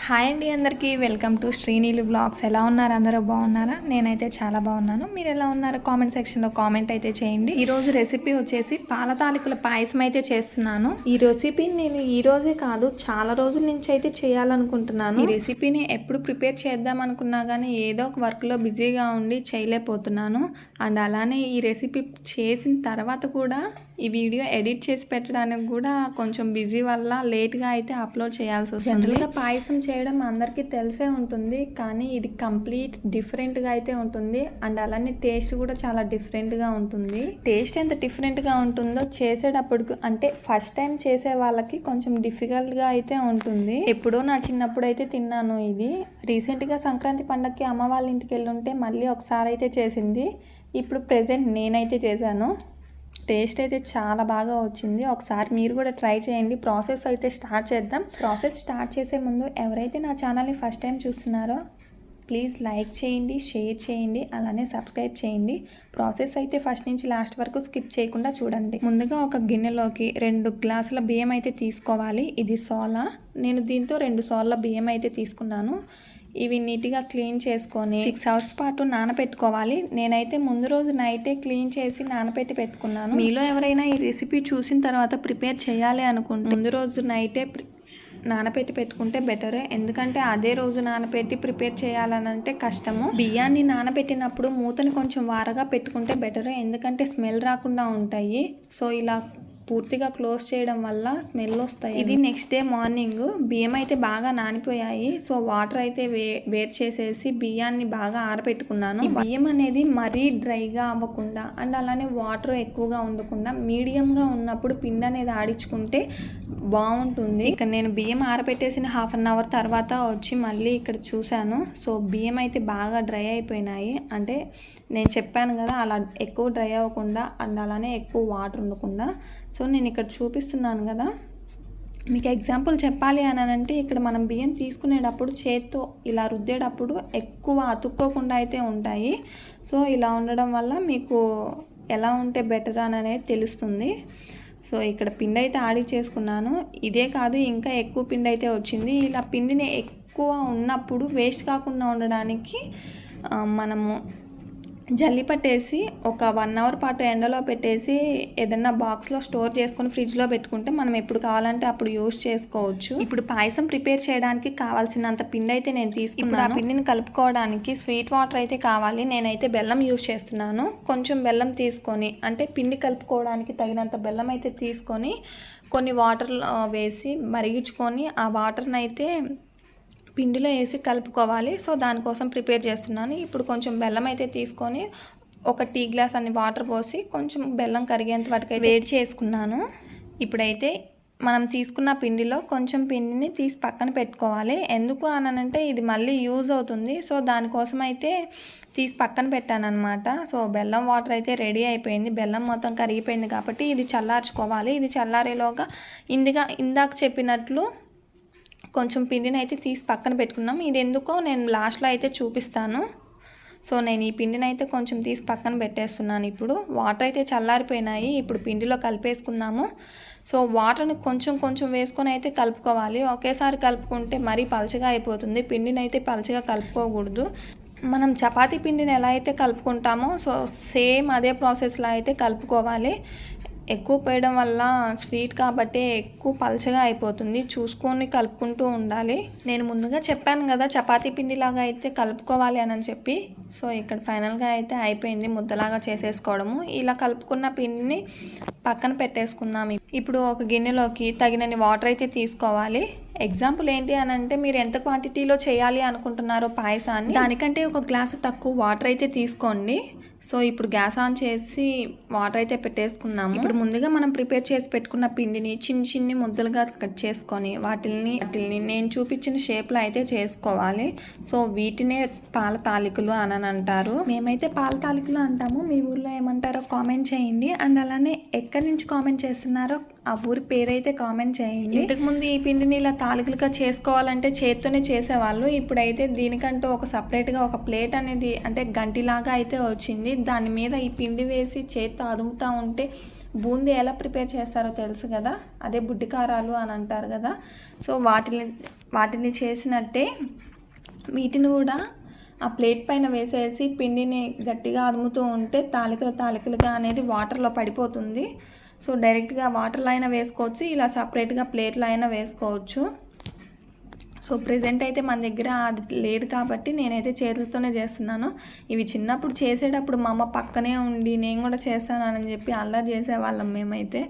Hi అండి అందరికీ welcome to Srinilu blogs. ఎలా ఉన్నారు? అందరూ బాగున్నారా? నేనైతే చాలా బాగున్నాను. మీరు ఎలా ఉన్నారో కామెంట్ సెక్షన్లో కామెంట్ అయితే చేయండి. ఈరోజు రెసిపీ వచ్చేసి పాల తాలికల పాయసం అయితే చేస్తున్నాను. ఈ రెసిపీని నేను ఈ రోజే కాదు చాలా రోజుల నుంచి అయితే చేయాలనుకుంటున్నాను. ఈ రెసిపీని ఎప్పుడు ప్రిపేర్ చేద్దాం అనుకున్నా కానీ ఏదో ఒక వర్క్లో బిజీగా ఉండి చేయలేకపోతున్నాను. అండ్ అలానే ఈ రెసిపీ చేసిన తర్వాత కూడా ఈ వీడియో ఎడిట్ చేసి పెట్టడానికి కూడా కొంచెం బిజీ వల్ల లేట్గా అయితే అప్లోడ్ చేయాల్సి వస్తుంది. జనరల్గా పాయసం చేయడం అందరికీ తెలిసే ఉంటుంది, కానీ ఇది కంప్లీట్ డిఫరెంట్గా అయితే ఉంటుంది. అండ్ అలానే టేస్ట్ కూడా చాలా డిఫరెంట్గా ఉంటుంది. టేస్ట్ ఎంత డిఫరెంట్గా ఉంటుందో చేసేటప్పుడు అంటే ఫస్ట్ టైం చేసే వాళ్ళకి కొంచెం డిఫికల్ట్గా అయితే ఉంటుంది. ఎప్పుడో నా చిన్నప్పుడు అయితే తిన్నాను. ఇది రీసెంట్గా సంక్రాంతి పండగకి అమ్మ వాళ్ళ ఇంటికి వెళ్ళుంటే మళ్ళీ ఒకసారి అయితే చేసింది. ఇప్పుడు ప్రెజెంట్ నేనైతే చేశాను. టేస్ట్ అయితే చాలా బాగా వచ్చింది. ఒకసారి మీరు కూడా ట్రై చేయండి. ప్రాసెస్ అయితే స్టార్ట్ చేద్దాం. ప్రాసెస్ స్టార్ట్ చేసే ముందు ఎవరైతే నా ఛానల్ని ఫస్ట్ టైం చూస్తున్నారో ప్లీజ్ లైక్ చేయండి, షేర్ చేయండి, అలానే సబ్స్క్రైబ్ చేయండి. ప్రాసెస్ అయితే ఫస్ట్ నుంచి లాస్ట్ వరకు స్కిప్ చేయకుండా చూడండి. ముందుగా ఒక గిన్నెలోకి 2 గ్లాసుల బియ్యం అయితే తీసుకోవాలి. ఇది సోలా. నేను దీంతో 2 సోళ్ళ బియ్యం అయితే తీసుకున్నాను. ఇవి నీట్గా క్లీన్ చేసుకొని 6 అవర్స్ పాటు నానబెట్టుకోవాలి. నేనైతే ముందు రోజు నైటే క్లీన్ చేసి నానబెట్టి పెట్టుకున్నాను. మీలో ఎవరైనా ఈ రెసిపీ చూసిన తర్వాత ప్రిపేర్ చేయాలి అనుకుంటే ముందు రోజు నైటే నానబెట్టి పెట్టుకుంటే బెటర్. ఎందుకంటే అదే రోజు నానబెట్టి ప్రిపేర్ చేయాలనంటే కష్టము. బియ్యాన్ని నానబెట్టినప్పుడు మూతని కొంచెం వారగా పెట్టుకుంటే బెటర్, ఎందుకంటే స్మెల్ రాకుండా ఉంటాయి. సో ఇలా పూర్తిగా క్లోజ్ చేయడం వల్ల స్మెల్ వస్తాయి. ఇది నెక్స్ట్ డే మార్నింగ్ బియ్యం అయితే బాగా నానిపోయాయి. సో వాటర్ అయితే వేరు చేసేసి బియ్యాన్ని బాగా ఆరబెట్టుకున్నాను. ఈ బియ్యం అనేది మరీ డ్రైగా అవ్వకుండా అండ్ అలానే వాటర్ ఎక్కువగా ఉండకుండా మీడియంగా ఉన్నప్పుడు పిండి అనేది ఆడించుకుంటే బాగుంటుంది. ఇక్కడ నేను బియ్యం ఆరబెట్టేసిన హాఫ్ అన్ అవర్ తర్వాత వచ్చి మళ్ళీ ఇక్కడ చూశాను. సో బియ్యం అయితే బాగా డ్రై అయిపోయినాయి. అంటే నేను చెప్పాను కదా అలా ఎక్కువ డ్రై అవ్వకుండా అండ్ అలానే ఎక్కువ వాటర్ ఉండకుండా. సో నేను ఇక్కడ చూపిస్తున్నాను కదా, మీకు ఎగ్జాంపుల్ చెప్పాలి అని అంటే ఇక్కడ మనం బియ్యం తీసుకునేటప్పుడు చేతితో ఇలా రుద్దేటప్పుడు ఎక్కువ అతుక్కోకుండా అయితే ఉంటాయి. సో ఇలా ఉండడం వల్ల మీకు ఎలా ఉంటే బెటర్ అని అనేది తెలుస్తుంది. సో ఇక్కడ పిండి అయితే ఆడి చేసుకున్నాను. ఇదే కాదు ఇంకా ఎక్కువ పిండి అయితే వచ్చింది. ఇలా పిండిని ఎక్కువ ఉన్నప్పుడు వేస్ట్ కాకుండా ఉండడానికి మనము జల్లి పట్టేసి ఒక 1 అవర్ పాటు ఎండలో పెట్టేసి ఏదన్నా బాక్స్లో స్టోర్ చేసుకొని ఫ్రిడ్జ్లో పెట్టుకుంటే మనం ఎప్పుడు కావాలంటే అప్పుడు యూజ్ చేసుకోవచ్చు. ఇప్పుడు పాయసం ప్రిపేర్ చేయడానికి కావాల్సినంత పిండి అయితే నేను తీసుకున్నాను. ఆ పిండిని కలుపుకోవడానికి స్వీట్ వాటర్ అయితే కావాలి. నేనైతే బెల్లం యూజ్ చేస్తున్నాను. కొంచెం బెల్లం తీసుకొని అంటే పిండి కలుపుకోవడానికి తగినంత బెల్లం అయితే తీసుకొని కొన్ని వాటర్ వేసి మరిగించుకొని ఆ వాటర్ని అయితే పిండిలో వేసి కలుపుకోవాలి. సో దానికోసం ప్రిపేర్ చేస్తున్నాను. ఇప్పుడు కొంచెం బెల్లం అయితే తీసుకొని ఒక టీ గ్లాస్ అన్ని వాటర్ పోసి కొంచెం బెల్లం కరిగేంత వరకు అయితే వేడి చేసుకున్నాను. ఇప్పుడైతే మనం తీసుకున్న పిండిలో కొంచెం పిండిని తీసి పక్కన పెట్టుకోవాలి. ఎందుకు అనంటే ఇది మళ్ళీ యూజ్ అవుతుంది. సో దానికోసం అయితే తీసి పక్కన పెట్టాను అనమాట. సో బెల్లం వాటర్ అయితే రెడీ అయిపోయింది. బెల్లం మొత్తం కరిగిపోయింది కాబట్టి ఇది చల్లార్చుకోవాలి. ఇది చల్లారేలోగా ఇందాక చెప్పినట్లు కొంచెం పిండిని అయితే తీసి పక్కన పెట్టుకున్నాం. ఇది ఎందుకో నేను లాస్ట్లో అయితే చూపిస్తాను. సో నేను ఈ పిండిని అయితే కొంచెం తీసి పక్కన పెట్టేస్తున్నాను. ఇప్పుడు వాటర్ అయితే చల్లారిపోయినాయి. ఇప్పుడు పిండిలో కలిపేసుకుందాము. సో వాటర్ని కొంచెం కొంచెం వేసుకొని అయితే కలుపుకోవాలి. ఒకేసారి కలుపుకుంటే మరీ పలచగా అయిపోతుంది. పిండిని అయితే పలచగా కలుపుకోకూడదు. మనం చపాతీ పిండిని ఎలా అయితే కలుపుకుంటామో సో సేమ్ అదే ప్రాసెస్లో అయితే కలుపుకోవాలి. ఎక్కువ పోయడం వల్ల స్వీట్ కాబట్టి ఎక్కువ పలచగా అయిపోతుంది. చూసుకొని కలుపుకుంటూ ఉండాలి. నేను ముందుగా చెప్పాను కదా చపాతీ పిండిలాగా అయితే కలుపుకోవాలి అని చెప్పి. సో ఇక్కడ ఫైనల్గా అయితే అయిపోయింది ముద్దలాగా చేసేసుకోవడము. ఇలా కలుపుకున్న పిండిని పక్కన పెట్టేసుకుందాం. ఇప్పుడు ఒక గిన్నెలోకి తగినన్ని వాటర్ అయితే తీసుకోవాలి. ఎగ్జాంపుల్ ఏంటి అని అంటే మీరు ఎంత క్వాంటిటీలో చేయాలి అనుకుంటున్నారో పాయసాన్ని దానికంటే ఒక గ్లాసు తక్కువ వాటర్ అయితే తీసుకోండి. సో ఇప్పుడు గ్యాస్ ఆన్ చేసి వాటర్ అయితే పెట్టేసుకున్నాము. ఇప్పుడు ముందుగా మనం ప్రిపేర్ చేసి పెట్టుకున్న పిండిని చిన్ని ముద్దలుగా కట్ చేసుకొని వాటిని నేను చూపించిన షేప్లో అయితే చేసుకోవాలి. సో వీటినే పాల తాలికలు అని అంటారు. మేమైతే పాల తాలికలు అంటాము. మీ ఊర్లో ఏమంటారో కామెంట్ చేయండి. అండ్ అలానే ఎక్కడి నుంచి కామెంట్ చేస్తున్నారో ఆ ఊరి పేరైతే కామెంట్ చేయండి. ఇంతకుముందు ఈ పిండిని ఇలా తాలికలుగా చేసుకోవాలంటే చేత్తోనే చేసేవాళ్ళు. ఇప్పుడైతే దీనికంటూ ఒక సపరేట్గా ఒక ప్లేట్ అనేది అంటే గంటిలాగా అయితే వచ్చింది. దాని మీద ఈ పిండి వేసి చేత్తో అదుముతూ ఉంటే బూందీ ఎలా ప్రిపేర్ చేస్తారో తెలుసు కదా, అదే బుడ్డి కారాలు అని అంటారు కదా. సో వాటిని వాటిని చేసినట్టే వీటిని కూడా ఆ ప్లేట్ పైన వేసేసి పిండిని గట్టిగా అదుముతూ ఉంటే తాలికలుగా అనేది వాటర్లో పడిపోతుంది. సో డైరెక్ట్గా వాటర్లో అయినా వేసుకోవచ్చు, ఇలా సపరేట్గా ప్లేట్లో అయినా వేసుకోవచ్చు. సో ప్రెజెంట్ అయితే మన దగ్గర అది లేదు కాబట్టి నేనైతే చేతులతోనే చేస్తున్నాను. ఇవి చిన్నప్పుడు చేసేటప్పుడు మా అమ్మ పక్కనే ఉండి నేను కూడా చేస్తానని చెప్పి అల్లరి చేసేవాళ్ళం మేమైతే.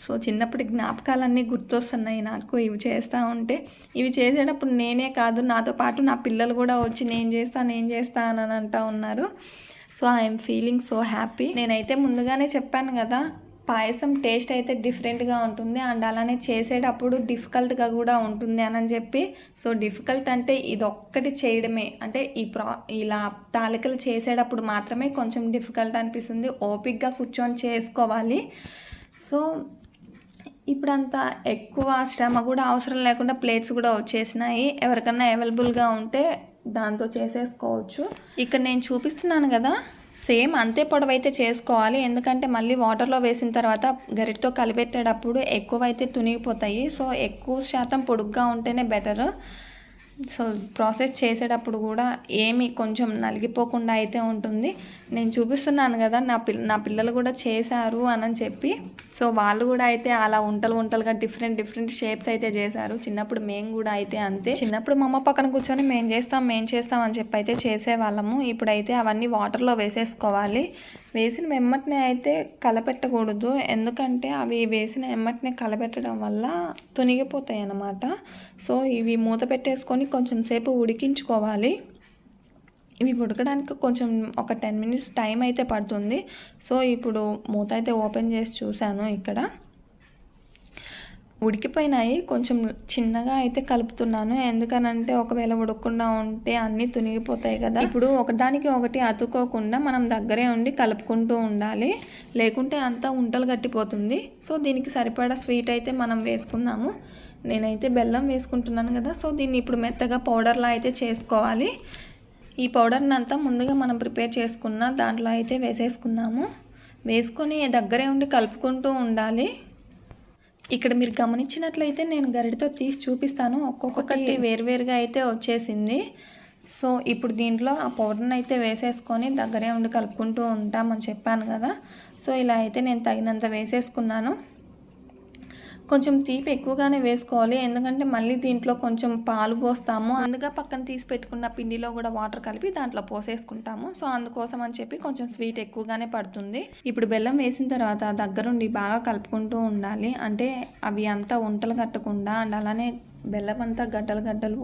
సో చిన్నప్పటి జ్ఞాపకాలన్నీ గుర్తొస్తున్నాయి నాకు ఇవి చేస్తూ ఉంటే. ఇవి చేసేటప్పుడు నేనే కాదు, నాతో పాటు నా పిల్లలు కూడా వచ్చి నేను చేస్తా అని అంటూ ఉన్నారు. So I'm feeling so happy. నేనైతే ముందుగానే చెప్పాను కదా, పాయసం టేస్ట్ అయితే డిఫరెంట్గా ఉంటుంది అండ్ అలానే చేసేటప్పుడు డిఫికల్ట్గా కూడా ఉంటుంది అని చెప్పి. సో డిఫికల్ట్ అంటే ఇది ఒక్కటి చేయడమే, అంటే ఇలా తాలికలు చేసేటప్పుడు మాత్రమే కొంచెం డిఫికల్ట్ అనిపిస్తుంది. ఓపిక్గా కూర్చొని చేసుకోవాలి. సో ఇప్పుడంతా ఎక్కువ శ్రమ కూడా అవసరం లేకుండా ప్లేట్స్ కూడా వచ్చేసినాయి. ఎవరికన్నా అవైలబుల్గా ఉంటే దాంతో చేసేసుకోవచ్చు. ఇక్కడ నేను చూపిస్తున్నాను కదా, సేమ్ అంతే పొడవైతే చేసుకోవాలి. ఎందుకంటే మళ్ళీ వాటర్లో వేసిన తర్వాత గరిటతో కలిపెట్టేటప్పుడు ఎక్కువైతే తునిగిపోతాయి. సో ఎక్కువ శాతం పొడుగ్గా ఉంటేనే బెటర్. సో ప్రాసెస్ చేసేటప్పుడు కూడా ఏమి కొంచెం నలిగిపోకుండా అయితే ఉంటుంది. నేను చూపిస్తున్నాను కదా, నా పిల్లలు కూడా చేశారు అని చెప్పి. సో వాళ్ళు కూడా అయితే అలా ఉంటలుగా డిఫరెంట్ షేప్స్ అయితే చేశారు. చిన్నప్పుడు మేము కూడా అయితే అంతే. చిన్నప్పుడు మా అమ్మ పక్కన కూర్చొని మేము చేస్తాం అని చెప్పి అయితే చేసేవాళ్ళము. ఇప్పుడైతే అవన్నీ వాటర్లో వేసేసుకోవాలి. వేసిన వెమ్మటనే అయితే కలపెట్టకూడదు, ఎందుకంటే అవి వేసిన వెమ్మటనే కలపెట్టడం వల్ల తునిగిపోతాయి అన్నమాట. సో ఇవి మూత పెట్టేసుకొని కొంచెం సేపు ఉడికించుకోవాలి. ఇవి ఉడకడానికి కొంచెం ఒక 10 minutes టైం అయితే పడుతుంది. సో ఇప్పుడు మూత అయితే ఓపెన్ చేసి చూశాను, ఇక్కడ ఉడికిపోయినాయి. కొంచెం చిన్నగా అయితే కలుపుతున్నాను, ఎందుకనంటే ఒకవేళ ఉడకకుండా ఉంటే అన్నీ తునిగిపోతాయి కదా. ఇప్పుడు ఒకదానికి ఒకటి అతుక్కోకుండా మనం దగ్గరే ఉండి కలుపుకుంటూ ఉండాలి, లేకుంటే అంతా ఉంటలు గట్టిపోతుంది. సో దీనికి సరిపడా స్వీట్ అయితే మనం వేసుకుందాము. నేనైతే బెల్లం వేసుకుంటున్నాను కదా. సో దీన్ని ఇప్పుడు మెత్తగా పౌడర్లా అయితే చేసుకోవాలి. ఈ పౌడర్ని అంతా ముందుగా మనం ప్రిపేర్ చేసుకున్న దాంట్లో అయితే వేసేసుకుందాము. వేసుకొని దగ్గరే ఉండి కలుపుకుంటూ ఉండాలి. ఇక్కడ మీరు గమనించినట్లయితే నేను గరిటతో తీసి చూపిస్తాను, ఒక్కొక్కటి వేరువేరుగా అయితే వచ్చేసింది. సో ఇప్పుడు దీంట్లో ఆ పౌడర్ని అయితే వేసేసుకొని దగ్గరే ఉండి కలుపుకుంటూ ఉంటామని చెప్పాను కదా. సో ఇలా అయితే నేను తగినంత వేసేసుకున్నాను. కొంచెం తీపి ఎక్కువగానే వేసుకోవాలి, ఎందుకంటే మళ్ళీ దీంట్లో కొంచెం పాలు పోస్తాము. అందుగా పక్కన తీసి పెట్టుకున్న పిండిలో కూడా వాటర్ కలిపి దాంట్లో పోసేసుకుంటాము. సో అందుకోసం అని చెప్పి కొంచెం స్వీట్ ఎక్కువగానే పడుతుంది. ఇప్పుడు బెల్లం వేసిన తర్వాత దగ్గరుండి బాగా కలుపుకుంటూ ఉండాలి, అంటే అవి అంతా ఉంటలు కట్టకుండా అండ్ అలానే బెల్లం అంతా గడ్డలు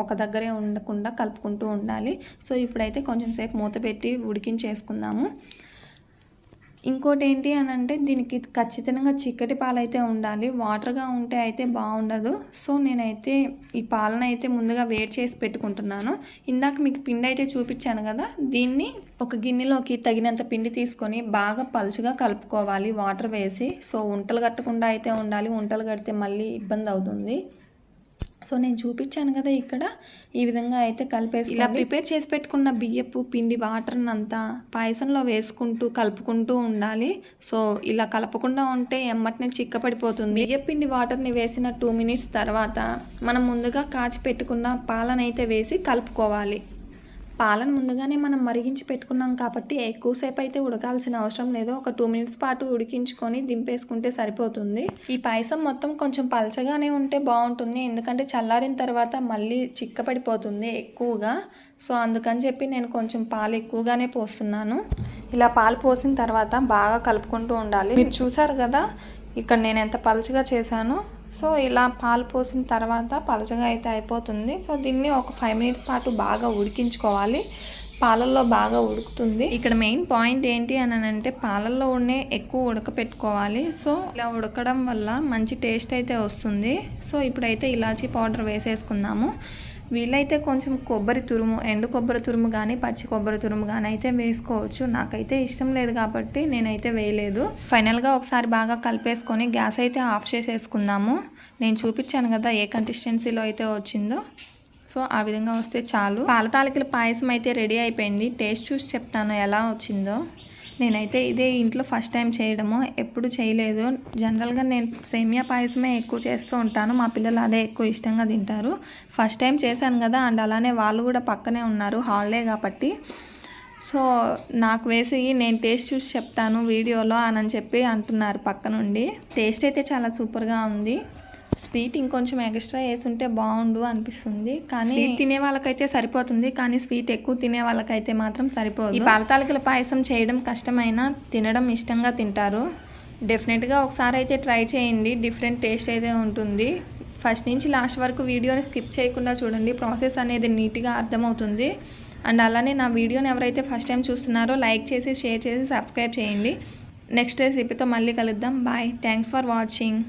ఒక దగ్గరే ఉండకుండా కలుపుకుంటూ ఉండాలి. సో ఇప్పుడైతే కొంచెం సేపు మూత పెట్టి ఉడికించేసుకుందాము. ఇంకోటి ఏంటి అని అంటే దీనికి ఖచ్చితంగా చిక్కటి పాలు అయితే ఉండాలి, వాటర్గా ఉంటే అయితే బాగుండదు. సో నేనైతే ఈ పాలను అయితే ముందుగా వేడి చేసి పెట్టుకుంటున్నాను. ఇందాక మీకు పిండి అయితే చూపించాను కదా, దీన్ని ఒక గిన్నెలోకి తగినంత పిండి తీసుకొని బాగా పలుచగా కలుపుకోవాలి వాటర్ వేసి. సో ఉంటలు కట్టకుండా అయితే ఉండాలి, ఉంటలు కడితే మళ్ళీ ఇబ్బంది అవుతుంది. సో నేను చూపించాను కదా, ఇక్కడ ఈ విధంగా అయితే కలిపేసి ఇలా ప్రిపేర్ చేసి పెట్టుకున్న బియ్యపు పిండి వాటర్ని అంతా పాయసంలో వేసుకుంటూ కలుపుకుంటూ ఉండాలి. సో ఇలా కలపకుండా ఉంటే ఎమ్మటనే చిక్కపడిపోతుంది. బియ్యపు పిండి వాటర్ని వేసిన 2 minutes తర్వాత మనం ముందుగా కాచి పెట్టుకున్న పాలనైతే వేసి కలుపుకోవాలి. పాలను ముందుగానే మనం మరిగించి పెట్టుకున్నాం కాబట్టి ఎక్కువసేపు అయితే ఉడకాల్సిన అవసరం లేదు. ఒక 2 minutes పాటు ఉడికించుకొని దింపేసుకుంటే సరిపోతుంది. ఈ పాయసం మొత్తం కొంచెం పలచగానే ఉంటే బాగుంటుంది, ఎందుకంటే చల్లారిన తర్వాత మళ్ళీ చిక్కపడిపోతుంది ఎక్కువగా. సో అందుకని చెప్పి నేను కొంచెం పాలు ఎక్కువగానే పోస్తున్నాను. ఇలా పాలు పోసిన తర్వాత బాగా కలుపుకుంటూ ఉండాలి. మీరు చూసారు కదా ఇక్కడ నేను ఎంత పలచగా చేశానో. సో ఇలా పాలు పోసిన తర్వాత పలచగా అయితే అయిపోతుంది. సో దీన్ని ఒక 5 minutes పాటు బాగా ఉడికించుకోవాలి, పాలల్లో బాగా ఉడుకుతుంది. ఇక్కడ మెయిన్ పాయింట్ ఏంటి అని అంటే పాలల్లో ఎక్కువ ఉడకపెట్టుకోవాలి. సో ఇలా ఉడకడం వల్ల మంచి టేస్ట్ అయితే వస్తుంది. సో ఇప్పుడైతే ఇలాచీ పౌడర్ వేసేసుకుందాము. వీలైతే కొంచెం కొబ్బరి తురుము, ఎండు కొబ్బరి తురుము కానీ పచ్చి కొబ్బరి తురుము కానీ అయితే వేసుకోవచ్చు. నాకైతే ఇష్టం లేదు కాబట్టి నేనైతే వేయలేదు. ఫైనల్గా ఒకసారి బాగా కలిపేసుకొని గ్యాస్ అయితే ఆఫ్ చేసేసుకుందాము. నేను చూపించాను కదా ఏ కన్సిస్టెన్సీలో అయితే వచ్చిందో. సో ఆ విధంగా వస్తే చాలు. పాల తాలికల పాయసం అయితే రెడీ అయిపోయింది. టేస్ట్ చూసి చెప్తాను ఎలా వచ్చిందో. నేనైతే ఇదే ఇంట్లో ఫస్ట్ టైం చేయడము, ఎప్పుడు చేయలేదు. జనరల్గా నేను సేమియా పాయసమే ఎక్కువ చేస్తూ ఉంటాను, మా పిల్లలు అదే ఎక్కువ ఇష్టంగా తింటారు. ఫస్ట్ టైం చేశాను కదా, అండ్ అలానే వాళ్ళు కూడా పక్కనే ఉన్నారు హాలిడే కాబట్టి. సో నాకు వేసి నేను టేస్ట్ చూసి చెప్తాను వీడియోలో అని చెప్పి అంటున్నారు పక్క నుండి. టేస్ట్ అయితే చాలా సూపర్గా ఉంది. స్వీట్ ఇంకొంచెం ఎక్స్ట్రా వేసుంటే బాగుండు అనిపిస్తుంది, కానీ స్వీట్ తినే వాళ్ళకైతే సరిపోతుంది, కానీ స్వీట్ ఎక్కువ తినే వాళ్ళకైతే మాత్రం సరిపోదు. ఈ పాలతాలికల పాయసం చేయడం కష్టమైనా తినడం ఇష్టంగా తింటారు. డెఫినెట్గా ఒకసారి అయితే ట్రై చేయండి, డిఫరెంట్ టేస్ట్ అయితే ఉంటుంది. ఫస్ట్ నుంచి లాస్ట్ వరకు వీడియోని స్కిప్ చేయకుండా చూడండి, ప్రాసెస్ అనేది నీట్గా అర్థమవుతుంది. అండ్ అలానే నా వీడియోని ఎవరైతే ఫస్ట్ టైం చూస్తున్నారో లైక్ చేసి, షేర్ చేసి, సబ్స్క్రైబ్ చేయండి. నెక్స్ట్ రెసిపీతో మళ్ళీ కలుద్దాం. Bye, thanks for watching.